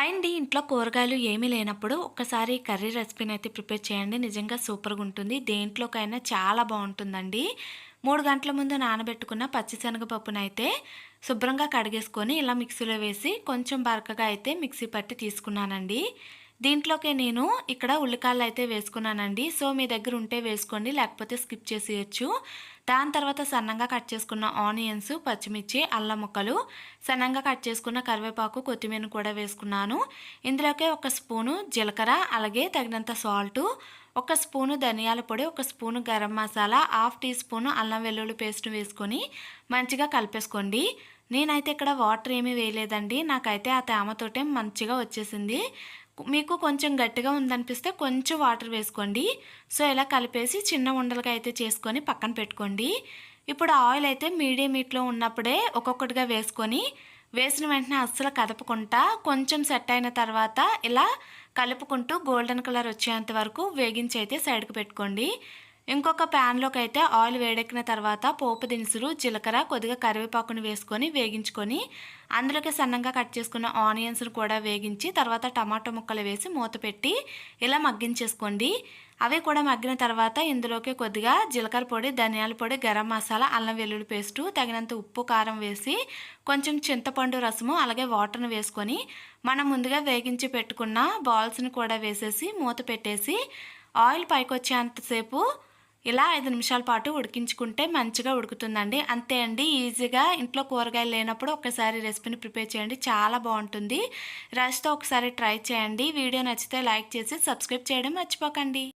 Hi అండి. ఇంట్లో కూరగాయలు ఏమీ లేనప్పుడు ఒక్కసారి కర్రీ రెసిపీని అయితే ప్రిపేర్ చేయండి. నిజంగా సూపర్‌గా ఉంటుంది. దేంట్లోకైనా చాలా బావుంటుందండి. 3 గంటల ముందు నానబెట్టుకున్న పచ్చిశనగపప్పునైతే శుభ్రంగా కడిగేసుకొని ఇలా మిక్సీలో వేసి కొంచెం బరకగా అయితే మిక్సీ పట్టి తీసుకున్నానండి. దీంట్లోకే నేను ఇక్కడ ఉల్లికాయలైతే వేసుకున్నానండి. సో, మీ దగ్గర ఉంటే వేసుకోండి. లేకపోతే స్కిప్ చేసేయొచ్చు. దాని తర్వాత సన్నంగా కట్ చేసుకున్న ఆనియన్స్, పచ్చిమిర్చి, అల్లం ముక్కలు, సన్నంగా కట్ చేసుకున్న కరివేపాకు, కొత్తిమీరను కూడా వేసుకున్నాను. ఇందులోకే ఒక స్పూను జీలకర్ర, అలాగే తగినంత సాల్టు, ఒక స్పూను ధనియాల పొడి, ఒక spoon garam masala, half teaspoon అల్లం వెల్లుల్లి పేస్ట్ వేసుకొని మంచిగా కలిపేసుకోండి. నేనైతే ఇక్కడ వాటర్ ఏమీ వేయలేదండి. నాకైతే ఆ తేమతోటే మంచిగా వచ్చేసింది. మీకు కొంచెం గట్టిగా ఉందనిపిస్తే కొంచెం వాటర్ వేసుకోండి. సో, ఇలా కలిపేసి చిన్న ఉండలుగా అయితే చేసుకొని పక్కన పెట్టుకోండి. ఇప్పుడు ఆయిల్ అయితే మీడియం హీట్‌లో ఉన్నప్పుడే ఒక్కొక్కటిగా వేసుకొని, వేసిన వెంటనే అస్సలు కదపకుండా కొంచెం సెట్ అయిన తర్వాత ఇలా కలుపుకుంటూ గోల్డెన్ కలర్ వచ్చేంత వరకు వేగించి అయితే సైడ్‌కి పెట్టుకోండి. ఇంకొక ప్యాన్‌లోకి అయితే ఆయిల్ వేడెక్కిన తర్వాత పోపు దినుసులు, జీలకర్ర, కొద్దిగా కరివేపాకుని వేసుకొని వేగించుకొని, అందులోకి సన్నంగా కట్ చేసుకున్న ఆనియన్స్‌ని కూడా వేగించి తర్వాత టమాటో ముక్కలు వేసి మూత పెట్టి ఇలా మగ్గించేసుకోండి. అవి కూడా మగ్గిన తర్వాత ఇందులోకి కొద్దిగా జీలకర్ర పొడి, ధనియాల పొడి, గరం మసాలా, అల్లం వెల్లుల్లి పేస్టు, తగినంత ఉప్పు, కారం వేసి కొంచెం చింతపండు రసము అలాగే వాటర్‌ని వేసుకొని మనం ముందుగా వేగించి పెట్టుకున్న బాల్స్‌ని కూడా వేసేసి మూత పెట్టేసి ఆయిల్ పైకొచ్చేంతసేపు ఇలా 5 నిమిషాల పాటు ఉడికించుకుంటే మంచిగా ఉడుకుతుందండి. అంతే అండి. ఈజీగా ఇంట్లో కూరగాయలు లేనప్పుడు ఒక్కసారి రెసిపీని ప్రిపేర్ చేయండి. చాలా బావుంటుంది. రైస్‌తో ఒకసారి ట్రై చేయండి. వీడియో నచ్చితే లైక్ చేసి సబ్స్క్రైబ్ చేయడం మర్చిపోకండి.